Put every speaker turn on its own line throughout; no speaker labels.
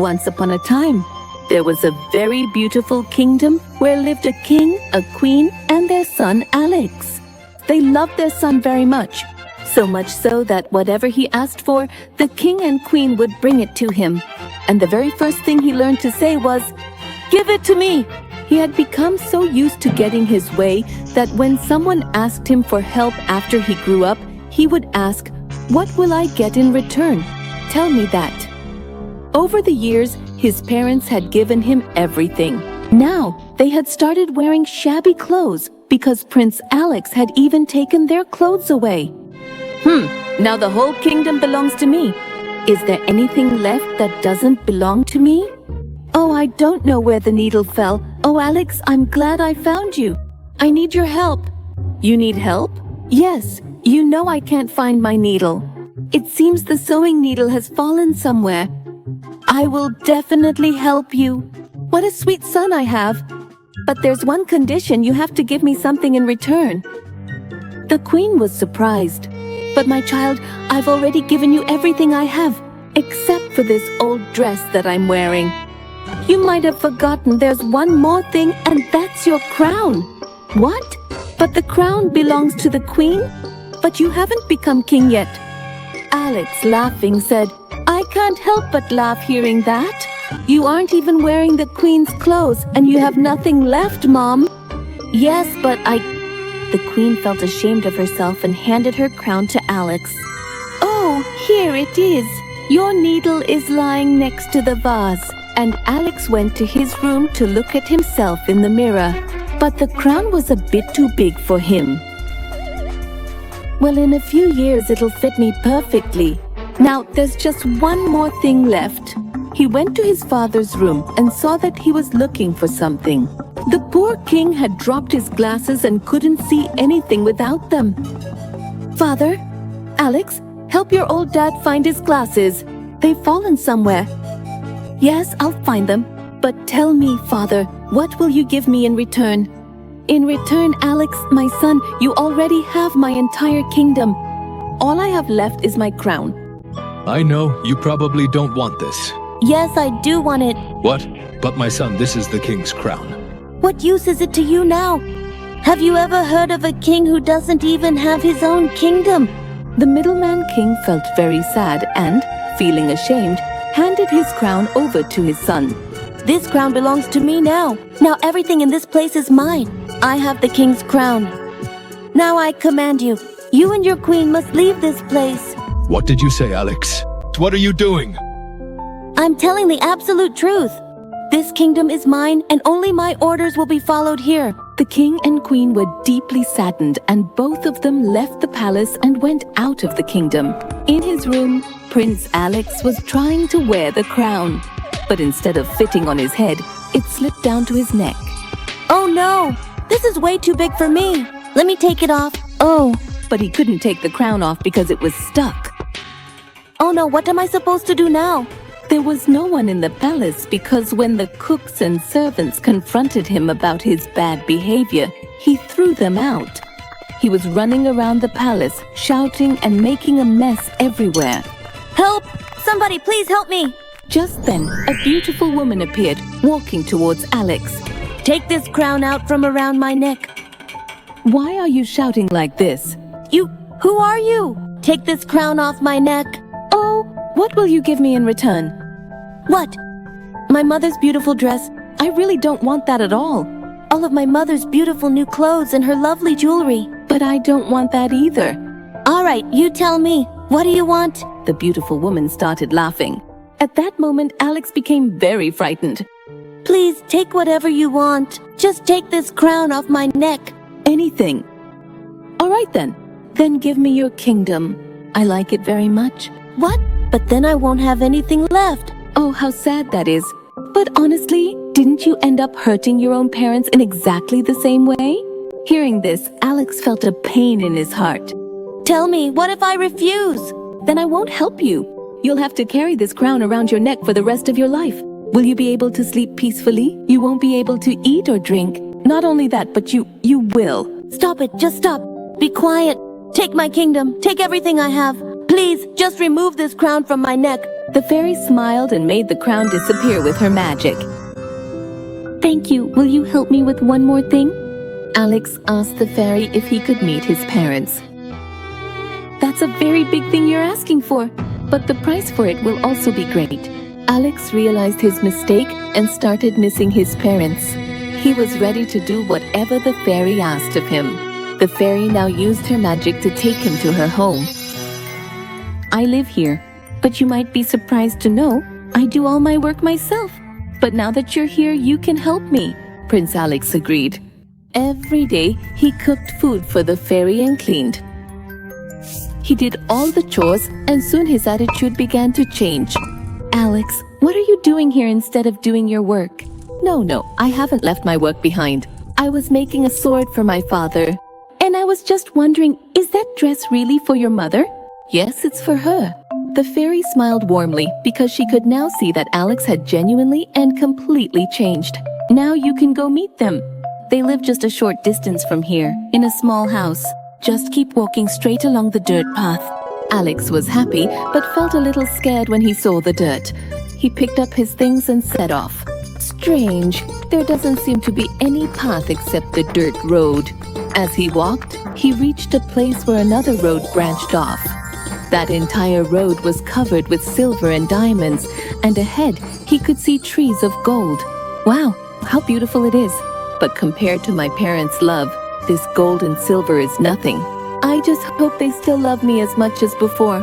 Once upon a time, there was a very beautiful kingdom where lived a king, a queen, and their son Alex. They loved their son very much, so much so that whatever he asked for, the king and queen would bring it to him. And the very first thing he learned to say was, "Give it to me!" He had become so used to getting his way that when someone asked him for help after he grew up, he would ask, "What will I get in return? Tell me that." Over the years, his parents had given him everything. Now, they had started wearing shabby clothes because Prince Alex had even taken their clothes away. Now the whole kingdom belongs to me. Is there anything left that doesn't belong to me? Oh, I don't know where the needle fell. Oh, Alex, I'm glad I found you. I need your help. You need help? Yes, you know I can't find my needle. It seems the sewing needle has fallen somewhere. I will definitely help you. What a sweet son I have. But there's one condition: you have to give me something in return. The queen was surprised. But my child, I've already given you everything I have, except for this old dress that I'm wearing. You might have forgotten there's one more thing, and that's your crown. What? But the crown belongs to the queen? But you haven't become king yet. Alex, laughing, said, I can't help but laugh hearing that. You aren't even wearing the queen's clothes, and you have nothing left, Mom. Yes, but The queen felt ashamed of herself and handed her crown to Alex. Oh, here it is. Your needle is lying next to the vase. And Alex went to his room to look at himself in the mirror. But the crown was a bit too big for him. Well, in a few years it'll fit me perfectly. Now, there's just one more thing left. He went to his father's room and saw that he was looking for something. The poor king had dropped his glasses and couldn't see anything without them. Father, Alex, help your old dad find his glasses. They've fallen somewhere. Yes, I'll find them. But tell me, Father, what will you give me in return? In return, Alex, my son, you already have my entire kingdom. All I have left is my crown.
I know, you probably don't want this.
Yes, I do want it.
What? But my son, this is the king's crown.
What use is it to you now? Have you ever heard of a king who doesn't even have his own kingdom?
The middleman king felt very sad and, feeling ashamed, handed his crown over to his son.
This crown belongs to me now. Now everything in this place is mine. I have the king's crown. Now I command you, you and your queen must leave this place.
What did you say, Alex? What are you doing?
I'm telling the absolute truth. This kingdom is mine, and only my orders will be followed here.
The king and queen were deeply saddened, and both of them left the palace and went out of the kingdom. In his room, Prince Alex was trying to wear the crown. But instead of fitting on his head, it slipped down to his neck.
Oh no! This is way too big for me. Let me take it off.
Oh, but he couldn't take the crown off because it was stuck.
Oh no, what am I supposed to do now?
There was no one in the palace because when the cooks and servants confronted him about his bad behavior, he threw them out. He was running around the palace, shouting and making a mess everywhere.
Help! Somebody please help me!
Just then, a beautiful woman appeared, walking towards Alex.
Take this crown out from around my neck.
Why are you shouting like this?
Who are you? Take this crown off my neck.
Oh, what will you give me in return?
What?
My mother's beautiful dress. I really don't want that at all.
All of my mother's beautiful new clothes and her lovely jewelry.
But I don't want that either.
All right, you tell me. What do you want?
The beautiful woman started laughing. At that moment, Alex became very frightened.
Please, take whatever you want. Just take this crown off my neck.
Anything. All right then. Then give me your kingdom. I like it very much.
What? But then I won't have anything left.
Oh, how sad that is. But honestly, didn't you end up hurting your own parents in exactly the same way? Hearing this, Alex felt a pain in his heart.
Tell me, what if I refuse?
Then I won't help you. You'll have to carry this crown around your neck for the rest of your life. Will you be able to sleep peacefully? You won't be able to eat or drink. Not only that, but you will.
Stop it, just stop. Be quiet. Take my kingdom. Take everything I have. Please, just remove this crown from my neck.
The fairy smiled and made the crown disappear with her magic. Thank you. Will you help me with one more thing? Alex asked the fairy if he could meet his parents. That's a very big thing you're asking for, but the price for it will also be great. Alex realized his mistake and started missing his parents. He was ready to do whatever the fairy asked of him. The fairy now used her magic to take him to her home. I live here, but you might be surprised to know I do all my work myself. But now that you're here, you can help me, Prince Alex agreed. Every day, he cooked food for the fairy and cleaned. He did all the chores, and soon his attitude began to change. Alex, what are you doing here instead of doing your work? No, I haven't left my work behind. I was making a sword for my father. And I was just wondering, is that dress really for your mother? Yes, it's for her. The fairy smiled warmly because she could now see that Alex had genuinely and completely changed. Now you can go meet them. They live just a short distance from here, in a small house. Just keep walking straight along the dirt path. Alex was happy, but felt a little scared when he saw the dirt. He picked up his things and set off. Strange, there doesn't seem to be any path except the dirt road. As he walked, he reached a place where another road branched off. That entire road was covered with silver and diamonds, and ahead he could see trees of gold. Wow, how beautiful it is! But compared to my parents' love, this gold and silver is nothing. I just hope they still love me as much as before.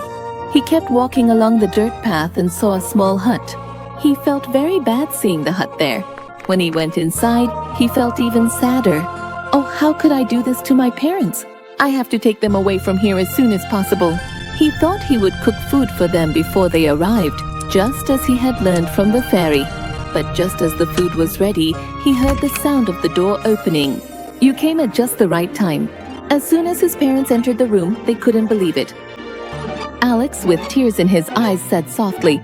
He kept walking along the dirt path and saw a small hut. He felt very bad seeing the hut there. When he went inside, he felt even sadder. Oh, how could I do this to my parents? I have to take them away from here as soon as possible. He thought he would cook food for them before they arrived, just as he had learned from the fairy. But just as the food was ready, he heard the sound of the door opening. You came at just the right time. As soon as his parents entered the room, they couldn't believe it. Alex, with tears in his eyes, said softly,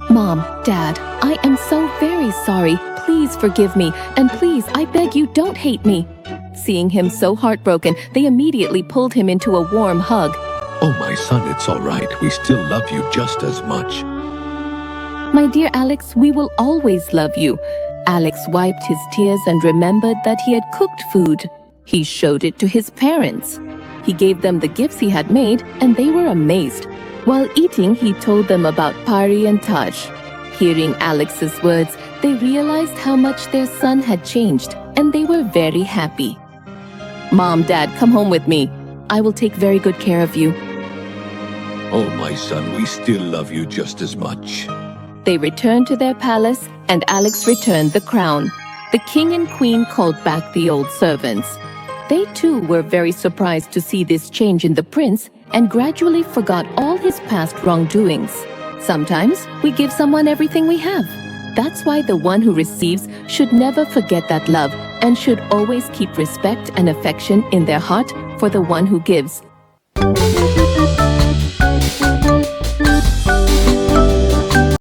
Mom, Dad, I am so very sorry. Please forgive me, and please, I beg you, don't hate me. Seeing him so heartbroken, they immediately pulled him into a warm hug.
Oh, my son, it's all right. We still love you just as much.
My dear Alex, we will always love you. Alex wiped his tears and remembered that he had cooked food. He showed it to his parents. He gave them the gifts he had made, and they were amazed. While eating, he told them about Pari and Taj. Hearing Alex's words, they realized how much their son had changed, and they were very happy. Mom, Dad, come home with me. I will take very good care of you.
Oh, my son, we still love you just as much.
They returned to their palace, and Alex returned the crown. The king and queen called back the old servants. They too were very surprised to see this change in the prince and gradually forgot all his past wrongdoings. Sometimes we give someone everything we have. That's why the one who receives should never forget that love and should always keep respect and affection in their heart for the one who gives.